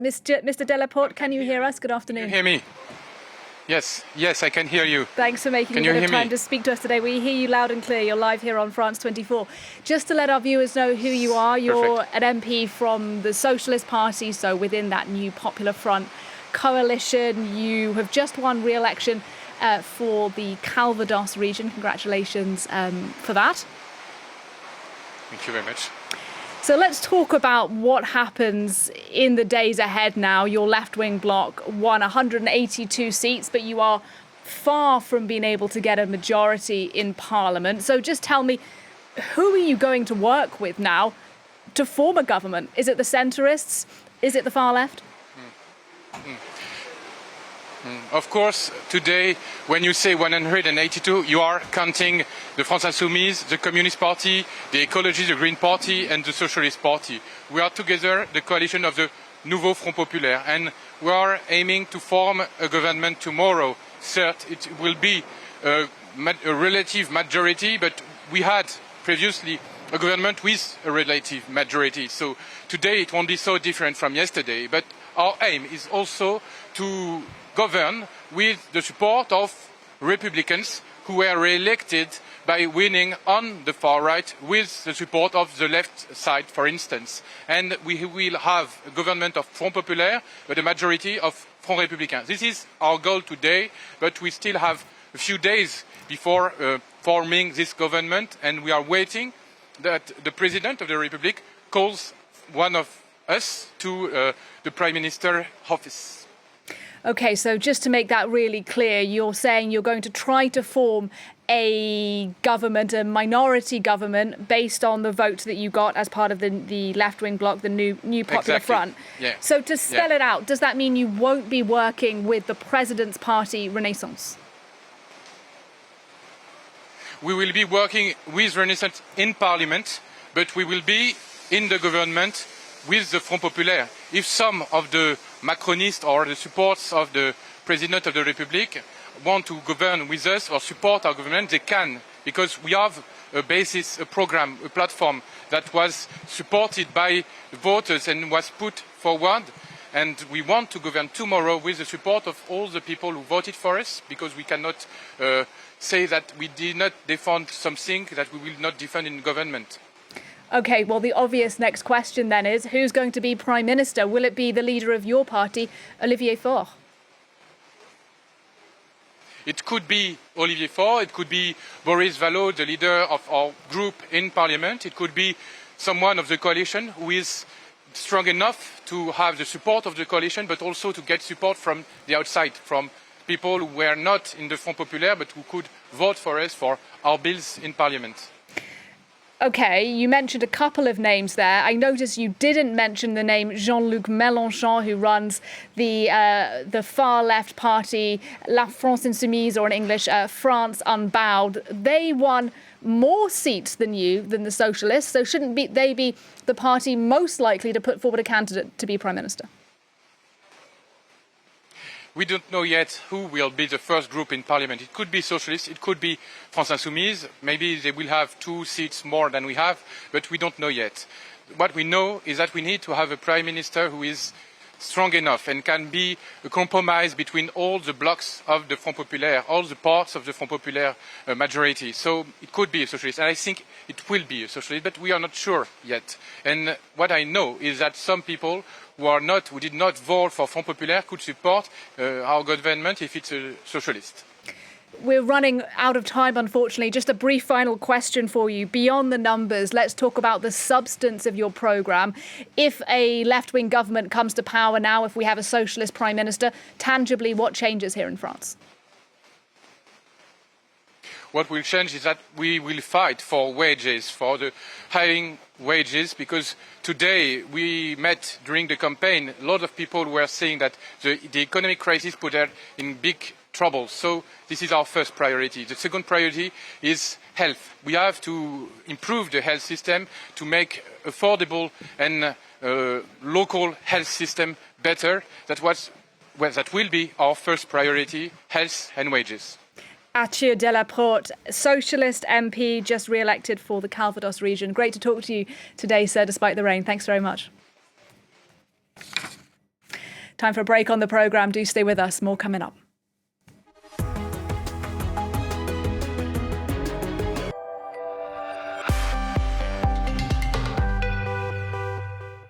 Mr. Delaporte, can you hear us? Good afternoon. Can you hear me? Yes, I can hear you. Thanks for making a bit of time to speak to us today. We hear you loud and clear. You're live here on France 24. Just to let our viewers know who you are, you're an MP from the Socialist Party, so within that new Popular Front coalition. You have just won re-election for the Calvados region. Congratulations for that. Thank you very much. So let's talk about what happens in the days ahead now. Your left-wing bloc won 182 seats, but you are far from being able to get a majority in Parliament. So just tell me, who are you going to work with now to form a government? Is it the centrists? Is it the far left? Of course, today, when you say 182, you are counting the France Insoumise, the Communist Party, the Ecology, the Green Party, and the Socialist Party. We are together the coalition of the Nouveau Front Populaire, and we are aiming to form a government tomorrow. Certes, it will be a relative majority, but we had previously a government with a relative majority. So today it won't be so different from yesterday, but our aim is also to govern with the support of Republicans who were re-elected by winning on the far right with the support of the left side, for instance. And we will have a government of Front Populaire, but a majority of Front Républicain. This is our goal today, but we still have a few days before forming this government, and we are waiting that the President of the Republic calls one of us to the Prime Minister office. OK, so just to make that really clear, you're saying you're going to try to form a government, a minority government, based on the vote that you got as part of the left-wing bloc, the new Popular Front. Yeah. So to spell it out, does that mean you won't be working with the President's party, Renaissance? We will be working with Renaissance in Parliament, but we will be in the government with the Front Populaire. If some of the Macronists or the supporters of the President of the Republic want to govern with us or support our government, they can, because we have a basis, a program, a platform that was supported by the voters and was put forward. And we want to govern tomorrow with the support of all the people who voted for us, because we cannot say that we did not defend something that we will not defend in government. OK, well, the obvious next question then is, who's going to be Prime Minister? Will it be the leader of your party, Olivier Faure? It could be Olivier Faure, it could be Boris Vallaud, the leader of our group in Parliament. It could be someone of the coalition who is strong enough to have the support of the coalition, but also to get support from the outside, from people who were not in the Front Populaire, but who could vote for us for our bills in Parliament. OK, you mentioned a couple of names there. I noticed you didn't mention the name Jean-Luc Mélenchon, who runs the far-left party, La France Insoumise, or in English, France Unbowed. They won more seats than you, than the Socialists, so shouldn't they be the party most likely to put forward a candidate to be Prime Minister? We don't know yet who will be the first group in Parliament. It could be Socialists, it could be France Insoumise. Maybe they will have 2 seats more than we have, but we don't know yet. What we know is that we need to have a Prime Minister who is strong enough and can be a compromise between all the blocs of the Front Populaire, all the parts of the Front Populaire majority. So it could be a Socialist, and I think it will be a Socialist, but we are not sure yet. And what I know is that some people who did not vote for Front Populaire could support our government if it's a Socialist. We're running out of time, unfortunately. Just a brief final question for you. Beyond the numbers, let's talk about the substance of your programme. If a left-wing government comes to power now, if we have a socialist prime minister, tangibly, what changes here in France? What will change is that we will fight for wages, for the hiring wages, because today we met during the campaign, a lot of people were saying that the economic crisis put us in big trouble. So this is our first priority. The second priority is health. We have to improve the health system to make affordable and local health system better. That will be our first priority, health and wages. Nadia Delaporte, Socialist MP, just re-elected for the Calvados region. Great to talk to you today, sir, despite the rain. Thanks very much. Time for a break on the programme. Do stay with us. More coming up.